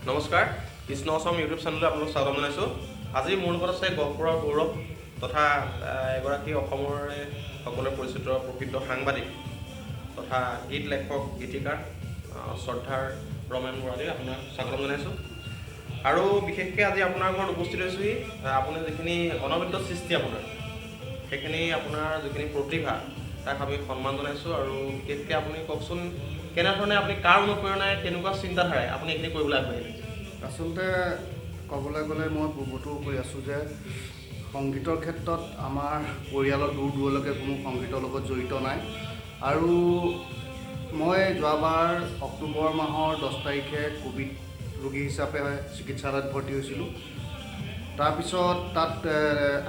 নমস্কাৰ, কৃষ্ণ অসম ইউটিউব চেনেললৈ আপোনালোক স্বাগতম জনাইছোঁ। আজি মোৰ লগত আছে গহপুৰৰ গৌৰৱ তথা এগৰাকী অসমৰে সকলোৰে পৰিচিত প্ৰকৃত সাংবাদিক তথা গীত লেখক গীতিকাৰ শ্ৰদ্ধাৰ ৰমেন বৰাদেৱ, আপোনাক স্বাগতম জনাইছোঁ। আৰু বিশেষকৈ আজি আপোনাৰ ঘৰত উপস্থিত হৈছোঁহি। আপুনি যিখিনি অনবদ্য সৃষ্টি আপোনাৰ সেইখিনি আপোনাৰ যিখিনি প্ৰতিভা তাক আমি সন্মান জনাইছোঁ। আৰু বিশেষকৈ আপুনি কওকচোন, কেনেধৰণে আপুনি কাৰ অনুপ্ৰেৰণাই কেনেকুৱা চিন্তাধাৰাই আপুনি এইখিনি কৰিবলৈ আগবাঢ়িলে? আচলতে ক'বলৈ গ'লে মই পূৰ্বতো কৈ আছোঁ যে সংগীতৰ ক্ষেত্ৰত আমাৰ পৰিয়ালৰ দূৰ দূৰলৈকে কোনো সংগীতৰ লগত জড়িত নাই। আৰু মই যোৱাবাৰ অক্টোবৰ মাহৰ 10 তাৰিখে ক'ভিড ৰোগী হিচাপে চিকিৎসালয়ত ভৰ্তি হৈছিলোঁ। তাৰপিছত তাত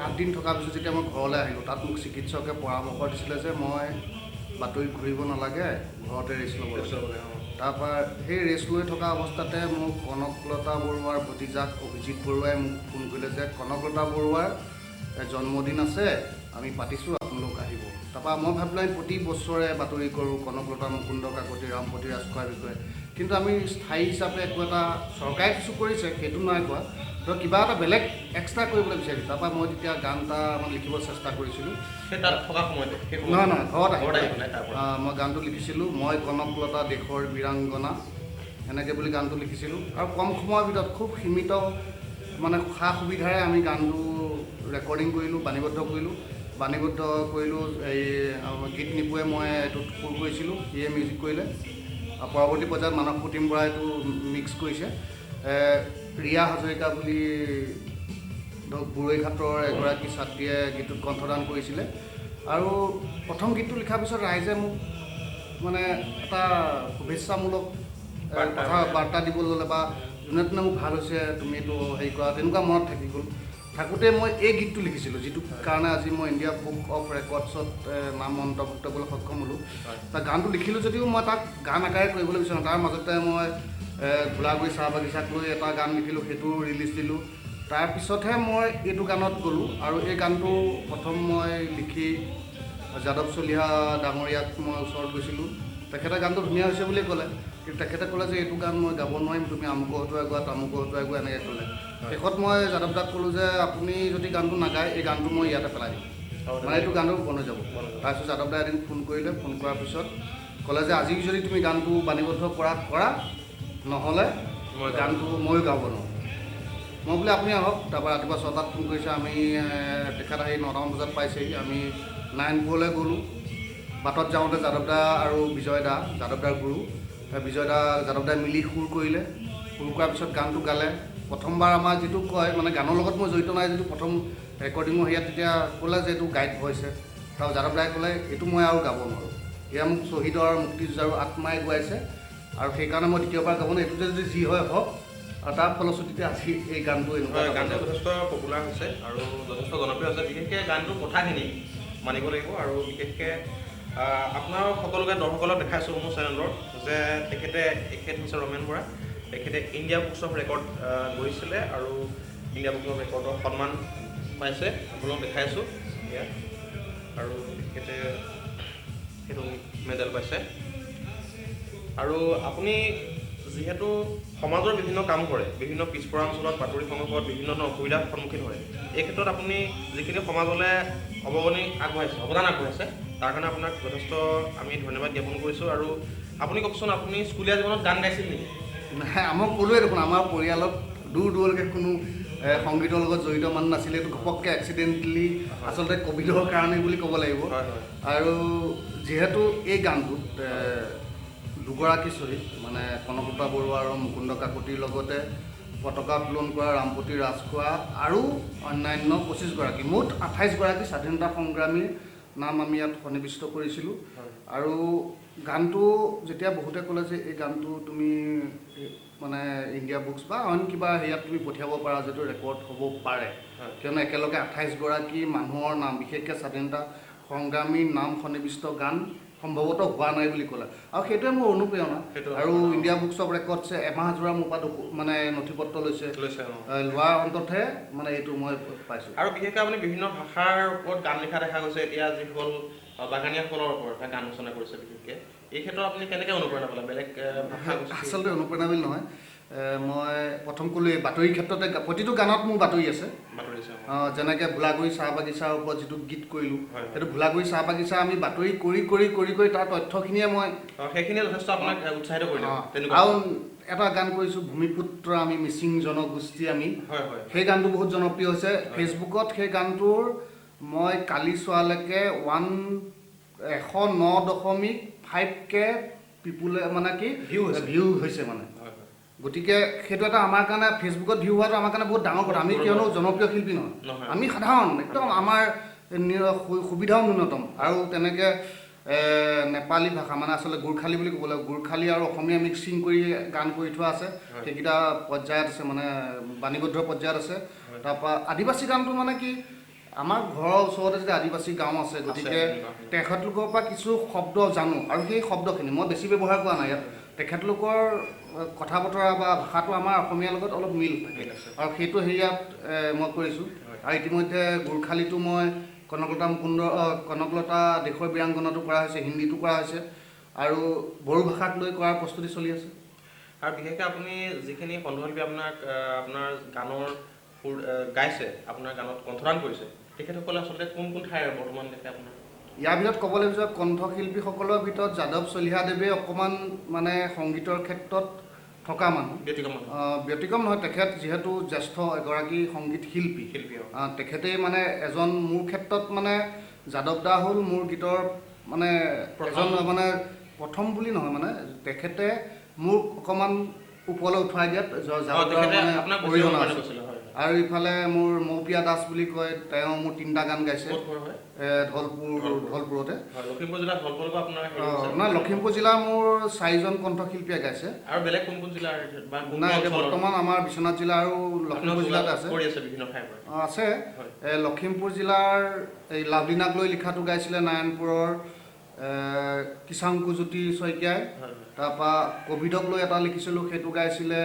8 দিন থকাৰ পিছত যেতিয়া মই ঘৰলৈ আহিলোঁ, তাত মোক চিকিৎসকে পৰামৰ্শ দিছিলে যে মই বাতৰি ঘূৰিব নালাগে, ঘৰতে ৰেষ্ট ল'ব লাগে। তাৰপৰা সেই ৰেষ্ট লৈ থকা অৱস্থাতে মোক কনকলতা বৰুৱাৰ ভতিজাক অভিজিত বৰুৱাই মোক ফোন কৰিলে যে কনকলতা বৰুৱাৰ জন্মদিন আছে, আমি পাতিছোঁ, আপোনালোক আহিব। তাৰপৰা মই ভাবিলোঁ আমি প্ৰতি বছৰে বাতৰি কৰোঁ কনকলতা মুকুন্দ কাকতি ৰামপতি ৰাজখোৱাৰ বিষয়ে, কিন্তু আমি স্থায়ী হিচাপে একো এটা চৰকাৰে কিছু কৰিছে সেইটো নাই কোৱা, তো কিবা এটা বেলেগ এক্সট্ৰা কৰিবলৈ বিচাৰিছোঁ। তাৰপৰা মই তেতিয়া গান এটা লিখিবলৈ চেষ্টা কৰিছিলোঁ। তাত থকা সময়তে নহয় ঘৰত মই গানটো লিখিছিলোঁ, মই কনকলতা দেশৰ বীৰাংগনা, এনেকৈ বুলি গানটো লিখিছিলোঁ। আৰু কম সময়ৰ ভিতৰত খুব সীমিত সা সুবিধাৰে আমি গানটো ৰেকৰ্ডিং কৰিলোঁ, বাণীবদ্ধ কৰিলোঁ। এই গীত নিপুৱে মই এইটোত সুৰ কৰিছিলোঁ, সিয়ে মিউজিক কৰিলে। পৰৱৰ্তী পৰ্যায়ত মানৱ প্ৰতীম বৰাই এইটো মিক্স কৰিছে। ৰিয়া হাজৰিকা বুলি বুৰৈঘাটৰ এগৰাকী ছাত্ৰীয়ে গীতটোত কণ্ঠদান কৰিছিলে। আৰু প্ৰথম গীতটো লিখাৰ পিছত ৰাইজে মোক এটা শুভেচ্ছামূলক বাৰ্তা দিবলৈ ল'লে, বা যোনে তোনে মোক ভাল হৈছে, তুমি এইটো হেৰি কৰা, তেনেকুৱা মনত থাকি গ'ল। থাকোঁতে মই এই গীতটো লিখিছিলোঁ, যিটো কাৰণে আজি মই ইণ্ডিয়া বুক অফ ৰেকৰ্ডছত নাম অন্তৰ্ভুক্ত কৰিবলৈ সক্ষম হ'লোঁ। তাৰ গানটো লিখিলোঁ যদিও মই তাক গান আকাৰে কৰিবলৈ বিচাৰোঁ। তাৰ মাজতে মই ধূলাগুৰি চাহ বাগিচাক লৈ এটা গান লিখিলোঁ, সেইটো ৰিলিজ দিলোঁ। তাৰপিছতহে মই এইটো গানত গ'লোঁ। আৰু এই গানটো প্ৰথম মই লিখি যাদৱ চলিহা ডাঙৰীয়াক মই ওচৰত গৈছিলোঁ। তেখেতে গানটো ধুনীয়া হৈছে বুলি ক'লে, কিন্তু তেখেতে ক'লে যে এইটো গান মই গাব নোৱাৰিম, তুমি আমুকৰ হতুৱাই গোৱা, তামুকৰ হতুৱাই গোৱা, এনেকৈ ক'লে। শেষত মই যাদৱ দাক ক'লোঁ যে আপুনি যদি গানটো নাগায়, এই গানটো মই ইয়াতে পেলাই দিম, এইটো গানটো বন হৈ যাব। তাৰপিছত যাদৱ দাই এদিন ফোন কৰিলে, ফোন কৰাৰ পিছত ক'লে যে আজি যদি তুমি গানটো বাণীবদ্ধ কৰা, নহ'লে গানটো ময়ো গাব নোৱাৰোঁ। মই বোলে আপুনি আহক। তাৰপৰা ৰাতিপুৱা 6টাত ফোন কৰিছে, আমি তেখেত আহি 9টামান বজাত পাইছেহি। আমি নাৰায়ণপুৰলৈ গ'লোঁ। বাটত যাওঁতে যাদৱ দা আৰু বিজয় দা, যাদৱ দাৰ গুৰু যাদৱ দাই মিলি সুৰ কৰিলে। সুৰ কৰাৰ পিছত গানটো গালে। প্ৰথমবাৰ আমাৰ যিটো কয় গানৰ লগত মই জড়িত নাই, যিটো প্ৰথম ৰেকৰ্ডিঙৰ হেৰিয়াত তেতিয়া ক'লে যে এইটো গাইড ভইচে। তাৰ যাদৱ দাই ক'লে এইটো মই আৰু গাব নোৱাৰোঁ, এয়া মোক শ্বহীদৰ মুক্তিযুঁজাৰু আত্মাই গোৱাইছে, আৰু সেইকাৰণে মই দ্বিতীয়বাৰ গাব নোৱাৰোঁ, এইটোতে যদি যি হয় হওক। আৰু তাৰ ফলশ্ৰুতিতে আজি এই গানটো গানটো যথেষ্ট পপুলাৰ হৈছে আৰু যথেষ্ট জনপ্ৰিয় হৈছে। বিশেষকৈ গানটোৰ কথাখিনি মানিব লাগিব। আৰু বিশেষকৈ আপোনাৰ সকলোকে দৰ্শকসকলক দেখাইছোঁ মোৰ চেনেলৰ যে তেখেত হৈছে ৰমেন বৰা। তেখেতে ইণ্ডিয়া বুকছ অফ ৰেকৰ্ড গৈছিলে আৰু ইণ্ডিয়া বুকছ অফ ৰেকৰ্ডৰ সন্মান পাইছে, আপোনালোকক দেখাইছোঁ ইয়াত। আৰু তেখেতে সেইটো মেডেল পাইছে। আৰু আপুনি যিহেতু সমাজৰ বিভিন্ন কাম কৰে, বিভিন্ন পিছপৰা অঞ্চলত বাতৰি সংগ্ৰহত বিভিন্ন ধৰণৰ অসুবিধাৰ সন্মুখীন হয়, এই ক্ষেত্ৰত আপুনি যিখিনি সমাজলৈ অৱদান আগবঢ়াইছে, তাৰ কাৰণে আপোনাক যথেষ্ট আমি ধন্যবাদ জ্ঞাপন কৰিছোঁ। আৰু আপুনি কওকচোন, আপুনি স্কুলীয়া জীৱনত গান গাইছিল নেকি? নাই, মই ক'লোৱে দেখোন, আমাৰ পৰিয়ালত দূৰ দূৰলৈকে কোনো সংগীতৰ লগত জড়িত মানুহ নাছিলে। এইটো ঘপককৈ এক্সিডেণ্টেলি আচলতে ক'ভিডৰ কাৰণে বুলি ক'ব লাগিব। আৰু যিহেতু এই গানটোত দুগৰাকী শ্বহীদ কনকলতা বৰুৱা আৰু মুকুন্দ কাকতিৰ লগতে পতাকা উত্তোলন কৰা ৰামপতি ৰাজখোৱা আৰু অন্যান্য 25গৰাকী, মুঠ 28গৰাকী স্বাধীনতা সংগ্ৰামীৰ নাম আমি ইয়াত সন্নিৱিষ্ট কৰিছিলোঁ। আৰু গানটো যেতিয়া বহুতে ক'লে যে এই গানটো তুমি ইণ্ডিয়া বুকছ বা অইন কিবা হেৰিয়াত তুমি পঠিয়াব পাৰা, যিটো ৰেকৰ্ড হ'ব পাৰে, কিয়নো একেলগে 28গৰাকী মানুহৰ নাম, বিশেষকৈ স্বাধীনতা সংগ্ৰামীৰ নাম সন্নিৱিষ্ট গান সম্ভৱতঃ হোৱা নাই বুলি ক'লে। আৰু সেইটোৱে মোৰ অনুপ্ৰেৰণা। আৰু ইণ্ডিয়া বুকছ অফ ৰেকৰ্ডছে এমাহজোৰা মোৰ পৰা নথি পত্ৰ লৈছে, লোৱাৰ অন্ততহে এইটো মই পাইছোঁ। আৰু বিশেষকৈ আপুনি বিভিন্ন ভাষাৰ ওপৰত গান লিখা দেখা গৈছে। এতিয়া যিসকল বাগানীয়াসকলৰ ওপৰত গান ৰচনা কৰিছে, বিশেষকৈ এই ক্ষেত্ৰত আপুনি কেনেকৈ অনুপ্ৰেৰণা পালে? বেলেগ ভাষা আচলতে অনুপ্ৰেৰণা বুলি নহয়, মই প্ৰথম ক'লোৱে বাতৰিৰ ক্ষেত্ৰতে প্ৰতিটো গানত মোৰ বাতৰি আছে। বাতৰি আছে যেনেকৈ ভোলাগুৰি চাহ বাগিচাৰ ওপৰত যিটো গীত কৰিলোঁ, হয়। সেইটো ভোলাগুৰি চাহ বাগিচা আমি বাতৰি কৰি তাৰ তথ্যখিনিয়ে মই সেইখিনিয়ে যথেষ্ট আপোনাক উৎসাহিত কৰিলে আৰু এটা গান কৰিছোঁ ভূমিপুত্ৰ আমি মিচিং জনগোষ্ঠী আমি, হয় হয় সেই গানটো বহুত জনপ্ৰিয় হৈছে ফেচবুকত। সেই গানটোৰ মই কালি চোৱালৈকে 109.5K পিপুলে মানে কি ভিউ হৈছে মানে। হয় হয় গতিকে সেইটো এটা আমাৰ কাৰণে ফেচবুকত ভিউ হোৱাটো আমাৰ কাৰণে বহুত ডাঙৰ কথা। আমি কিয়নো জনপ্ৰিয় শিল্পী নহয়, আমি সাধাৰণ একদম আমাৰ সুবিধাও ন্যূনতম। আৰু তেনেকৈ নেপালী ভাষা মানে আচলতে গোৰ্খালী বুলি ক'ব লাগিব, গোৰ্খালী আৰু অসমীয়া মিক্সিং কৰি গান কৰি থোৱা আছে। সেইকেইটা পৰ্যায়ত আছে মানে বাণীবদ্ধ পৰ্যায়ত আছে। তাৰপৰা আদিবাসী গানটো মানে কি আমাৰ ঘৰৰ ওচৰতে যেতিয়া আদিবাসী গাঁও আছে, গতিকে তেখেতলোকৰ পৰা কিছু শব্দ জানো আৰু সেই শব্দখিনি মই বেছি ব্যৱহাৰ কৰা নাই ইয়াত। তেখেতলোকৰ কথা বতৰা বা ভাষাটো আমাৰ অসমীয়াৰ লগত অলপ মিল থাকে আৰু সেইটো হেৰিয়াত মই কৰিছোঁ। আৰু ইতিমধ্যে গোৰ্খালীটো মই কনকলতা দেশৰ বীৰাংগনাটো কৰা হৈছে, হিন্দীটো কৰা হৈছে আৰু বড়ো ভাষাক লৈ কৰাৰ প্ৰস্তুতি চলি আছে। আৰু বিশেষকৈ আপুনি যিখিনি কণ্ঠশিল্পী আপোনাৰ গানৰ সুৰ গাইছে, আপোনাৰ গানত কণ্ঠদান কৰিছে, তেখেতসকলে আচলতে কোন কোন ঠাইৰ বৰ্তমান দেখে আপোনাৰ? ইয়াৰ ভিতৰত ক'বলৈ বিচাৰোঁ কণ্ঠশিল্পীসকলৰ ভিতৰত যাদৱ চলিহাদেৱে অকণমান মানে সংগীতৰ ক্ষেত্ৰত থকা মানুহ, ব্যতিক্ৰম নহয়। তেখেত যিহেতু জ্যেষ্ঠ এগৰাকী সংগীত শিল্পী, তেখেতেই মানে এজন মোৰ ক্ষেত্ৰত মানে যাদৱ দা হ'ল মোৰ গীতৰ মানে এজন মানে প্ৰথম বুলি নহয়, মানে তেখেতে মোক অকণমান ওপৰলৈ উঠুৱাই দিয়াত অৰিহণা আছে। আৰু ইফালে মোৰ মৌপিয়া দাস বুলি কয়, তেওঁ মোৰ 3টা গান গাইছে ধলপুৰতে। নহয়, লখিমপুৰ জিলাৰ মোৰ 4জন কণ্ঠশিল্পীয়ে গাইছে। আৰু বেলেগ কোন কোন জিলাৰ? নাই, এতিয়া বৰ্তমান আমাৰ বিশ্বনাথ জিলা আৰু লখিমপুৰ জিলাত আছে। আছে লখিমপুৰ জিলাৰ এই লাভলীনাক লৈ লিখাটো গাইছিলে নাৰায়ণপুৰৰ কিশাংকুজ্যোতি শইকীয়াই। তাৰপৰা ক'ভিডক লৈ এটা লিখিছিলোঁ, সেইটো গাইছিলে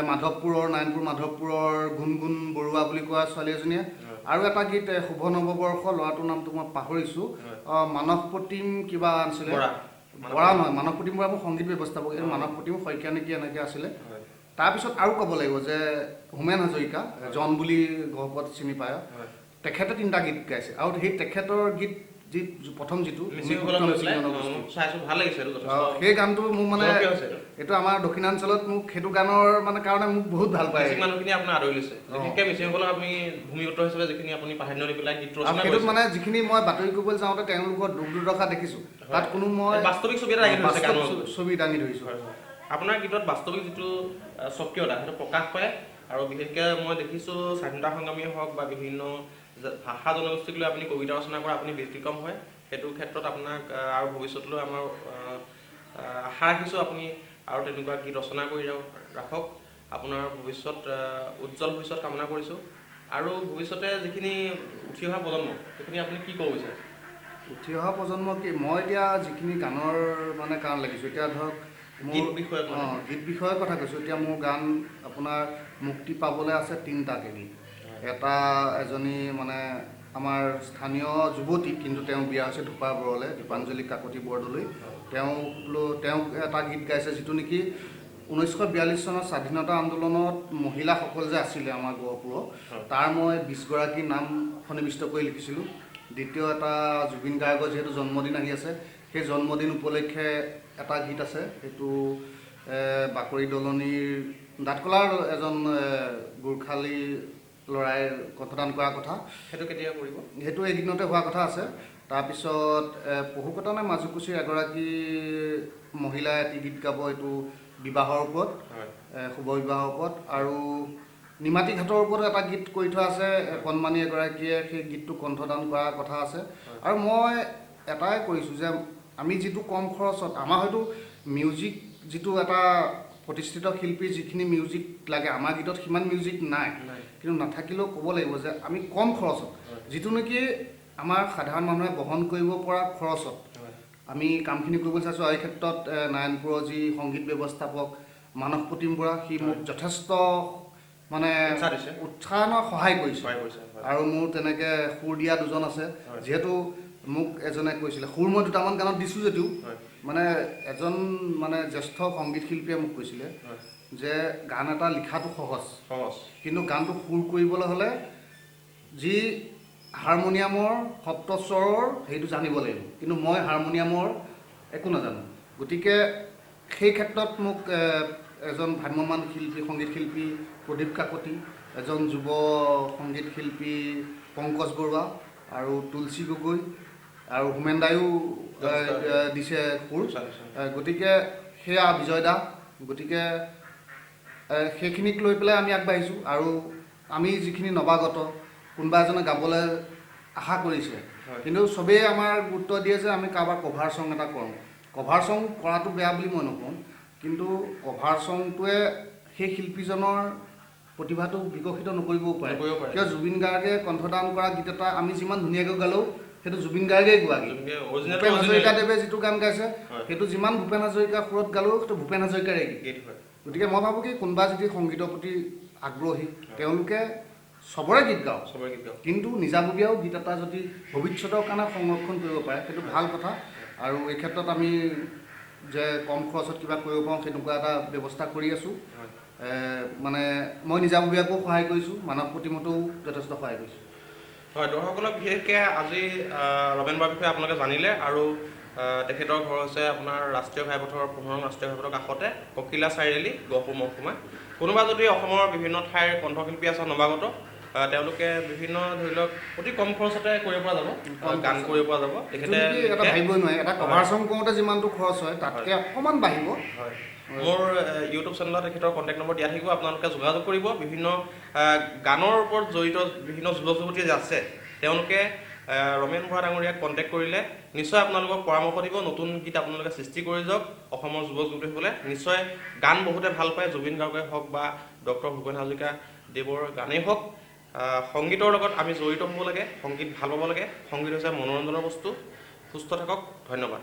মাধৱপুৰৰ নাৰায়ণপুৰ মাধৱপুৰৰ গুণগুণ বৰুৱা বুলি কোৱা ছোৱালী এজনীয়ে। আৰু এটা গীত শুভ নৱবৰ্ষ, ল'ৰাটোৰ নামটো মই পাহৰিছোঁ, মানস প্ৰতিম কিবা আছিলে, বৰা নহয়, মানস প্ৰতিম বৰা মোৰ সংগীত ব্যৱস্থাপক, এই মানস প্ৰতিম শইকীয়া নেকি এনেকৈ আছিলে। তাৰপিছত আৰু ক'ব লাগিব যে হোমেন হাজৰিকা, জন বুলি গহপুৰত চিনি পায়, তেখেতে 3টা গীত গাইছে। আৰু সেই তেখেতৰ গীত প্ৰথম যিটো সেই গানটো মোক মানে এইটো আমাৰ দক্ষিণাঞ্চলত মোক সেইটো গানৰ মানে কাৰণে মোক বহুত ভাল পায়। মানুহখিনি আপোনাৰ আদৰি লৈছে, বিশেষকৈ মিচিংসকলক আপুনি ভূমিপুত্ৰ হিচাপে যিখিনি আপুনি প্ৰাধান্য দি পেলাই গীত ৰচনা সেইটোত মানে যিখিনি মই বাতৰি কৰিবলৈ যাওঁতে তেওঁলোকৰ দুখ দুৰ্দশা দেখিছোঁ, তাত কোনো মই বাস্তৱিক ছবি দাঙি ধৰিছোঁ। আপোনাৰ গীতত বাস্তৱিক যিটো স্বকীয়তা সেইটো প্ৰকাশ পায়। আৰু বিশেষকৈ মই দেখিছোঁ স্বাধীনতা সংগ্ৰামীয়ে হওক বা বিভিন্ন ভাষা জনগোষ্ঠীক লৈ আপুনি কবিতা ৰচনা কৰা আপুনি ব্যতিক্ৰম হয়। সেইটো ক্ষেত্ৰত আপোনাক আৰু ভৱিষ্যতলৈ আমাৰ আশা ৰাখিছোঁ আপুনি আৰু তেনেকুৱা গীত ৰচনা কৰি ৰাখক। আপোনাৰ ভৱিষ্যত উজ্জ্বল ভৱিষ্যত কামনা কৰিছোঁ। আৰু ভৱিষ্যতে যিখিনি উঠি অহা প্ৰজন্ম, সেইখিনি আপুনি কি ক'ব বিচাৰে? উঠি অহা প্ৰজন্ম কি, মই এতিয়া যিখিনি গানৰ মানে কাৰণ লাগিছোঁ, এতিয়া ধৰক গীত বিষয়ৰ কথা কৈছোঁ। এতিয়া মোৰ গান আপোনাৰ মুক্তি পাবলৈ আছে 3টাকে গীত। এটা এজনী মানে আমাৰ স্থানীয় যুৱতী, কিন্তু তেওঁ বিয়া হৈছে ধুপাবৰলৈ, দীপাঞ্জলি কাকতি বৰদলৈ। তেওঁক এটা গীত গাইছে যিটো নেকি 1942 চনৰ স্বাধীনতা আন্দোলনত মহিলাসকল যে আছিলে আমাৰ গহপুৰৰ, তাৰ মই 20গৰাকীৰ নাম সন্নিৱিষ্ট কৰি লিখিছিলোঁ। দ্বিতীয় এটা জুবিন গাৰ্গৰ যিহেতু জন্মদিন আহি আছে, সেই জন্মদিন উপলক্ষে এটা গীত আছে, সেইটো বাকৰি দলনিৰ দাঁতকলাৰ এজন গোৰ্খালী ল'ৰাই কণ্ঠদান কৰাৰ কথা। সেইটো কেতিয়া কৰিব? সেইটো এইকেইদিনতে হোৱা কথা আছে। তাৰপিছত পহুকটানে মাজুকুছিৰ এগৰাকী মহিলাই এটি গীত গাব, এইটো বিবাহৰ ওপৰত, শুভ বিবাহৰ ওপৰত। আৰু নিমাতী ঘাটৰ ওপৰত এটা গীত কৰি থোৱা আছে, কণমানি এগৰাকীয়ে সেই গীতটো কণ্ঠদান কৰাৰ কথা আছে। আৰু মই এটাই কৰিছোঁ যে আমি যিটো কম খৰচত, আমাৰ হয়তো মিউজিক যিটো এটা প্ৰতিষ্ঠিত শিল্পীৰ যিখিনি মিউজিক লাগে, আমাৰ গীতত সিমান মিউজিক নাই, কিন্তু নাথাকিলেও ক'ব লাগিব যে আমি কম খৰচত, যিটো নেকি আমাৰ সাধাৰণ মানুহে বহন কৰিব পৰা খৰচত আমি কামখিনি কৰিব চাইছোঁ। এই ক্ষেত্ৰত নাৰায়ণপুৰৰ যি সংগীত ব্যৱস্থাপক মানস প্ৰতিম বৰা, সি মোক যথেষ্ট মানে উৎসাহ সহায় কৰিছে। আৰু মোৰ তেনেকৈ সুৰ দিয়া 2জন আছে, যিহেতু মোক এজনে কৈছিলে, সুৰ মই 2টামান গানত দিছোঁ যদিও মানে এজন মানে জ্যেষ্ঠ সংগীত শিল্পীয়ে মোক কৈছিলে যে গান এটা লিখাটো সহজ, সহজ কিন্তু গানটো সুৰ কৰিবলৈ হ'লে যি হাৰমনিয়ামৰ সপ্তস্বৰৰ সেইটো জানিব লাগিব, কিন্তু মই হাৰমনিয়ামৰ একো নাজানো। গতিকে সেই ক্ষেত্ৰত মোক এজন ভ্ৰাম্যমান শিল্পী, সংগীত শিল্পী প্ৰদীপ কাকতি, এজন যুৱ সংগীত শিল্পী পংকজ বৰুৱা আৰু তুলসী গগৈ আৰু হোমেন দায়ো দিছে সুৰ। গতিকে সেয়া বিজয় দা, গতিকে সেইখিনিক লৈ পেলাই আমি আগবাঢ়িছোঁ। আৰু আমি যিখিনি নৱাগত, কোনোবা এজনে গাবলৈ আশা কৰিছে, কিন্তু চবেই আমাৰ গুৰুত্ব দিয়ে যে আমি কাৰোবাৰ কভাৰ চং এটা কৰোঁ। কভাৰ চং কৰাটো বেয়া বুলি মই নকওঁ, কিন্তু কভাৰ চংটোৱে সেই শিল্পীজনৰ প্ৰতিভাটো বিকশিত নকৰিবও পাৰে। কিয় জুবিন গাৰ্গে কণ্ঠদান কৰা গীত এটা আমি যিমান ধুনীয়াকৈ গালেও সেইটো জুবিন গাৰ্গেই গোৱা গীত। ভূপেন হাজৰিকাদেৱে যিটো গান গাইছে সেইটো যিমান ভূপেন হাজৰিকাৰ সুৰত গালেও সেইটো ভূপেন হাজৰিকাৰে গীত। গতিকে মই ভাবোঁ কি কোনোবা যদি সংগীতৰ প্ৰতি আগ্ৰহী তেওঁলোকে চবৰে গীত গাওক, কিন্তু নিজাববীয়াও গীত এটা যদি ভৱিষ্যতৰ কাৰণে সংৰক্ষণ কৰিব পাৰে সেইটো ভাল কথা। আৰু এই ক্ষেত্ৰত আমি যে কম খৰচত কিবা কৰিব পাৰোঁ তেনেকুৱা এটা ব্যৱস্থা কৰি আছোঁ। মানে মই নিজাববীয়াকো সহায় কৰিছোঁ, মানৱ প্ৰতিমতো যথেষ্ট সহায় কৰিছোঁ। হয়, দৰ্শকসকলক বিশেষকৈ আজি ৰমেন বৰাৰ বিষয়ে আপোনালোকে জানিলে। আৰু তেখেতৰ ঘৰ হৈছে আপোনাৰ ৰাষ্ট্ৰীয় ঘাইপথৰ 15 নং ৰাষ্ট্ৰীয় ঘাইপথৰ কাষতে ককিলা চাৰিআলি, গহপুৰ মহকুমা। কোনোবা যদি অসমৰ বিভিন্ন ঠাইৰ কণ্ঠশিল্পী আছে নৱাগত, তেওঁলোকে বিভিন্ন ধৰি লওক অতি কম খৰচতে কৰিব পৰা যাব, গান কৰিব পৰা যাব। তেখেতে এটা ভাবিবই নোৱাৰে, এটা কভাৰ চং কৰোঁতে যিমানটো খৰচ হয় তাতকৈ অকণমান বাঢ়িব। হয়, মোৰ ইউটিউব চেনেলত তেখেতৰ কণ্টেক্ট নম্বৰ দিয়া থাকিব, আপোনালোকে যোগাযোগ কৰিব। বিভিন্ন গানৰ ওপৰত জড়িত বিভিন্ন যুৱক যুৱতী যে আছে তেওঁলোকে ৰমেন বৰা ডাঙৰীয়াক কণ্টেক্ট কৰিলে নিশ্চয় আপোনালোকক পৰামৰ্শ দিব। নতুন গীত আপোনালোকে সৃষ্টি কৰি যাওক। অসমৰ যুৱক যুৱতীসকলে নিশ্চয় গান বহুতে ভাল পায়, জুবিন গাৰ্গে হওক বা ডক্টৰ ভূপেন হাজৰিকা দেৱৰ গানেই হওক। সংগীতৰ লগত আমি জড়িত হ'ব লাগে, সংগীত ভাল পাব লাগে। সংগীত হৈছে মনোৰঞ্জনৰ বস্তু। সুস্থ থাকক, ধন্যবাদ।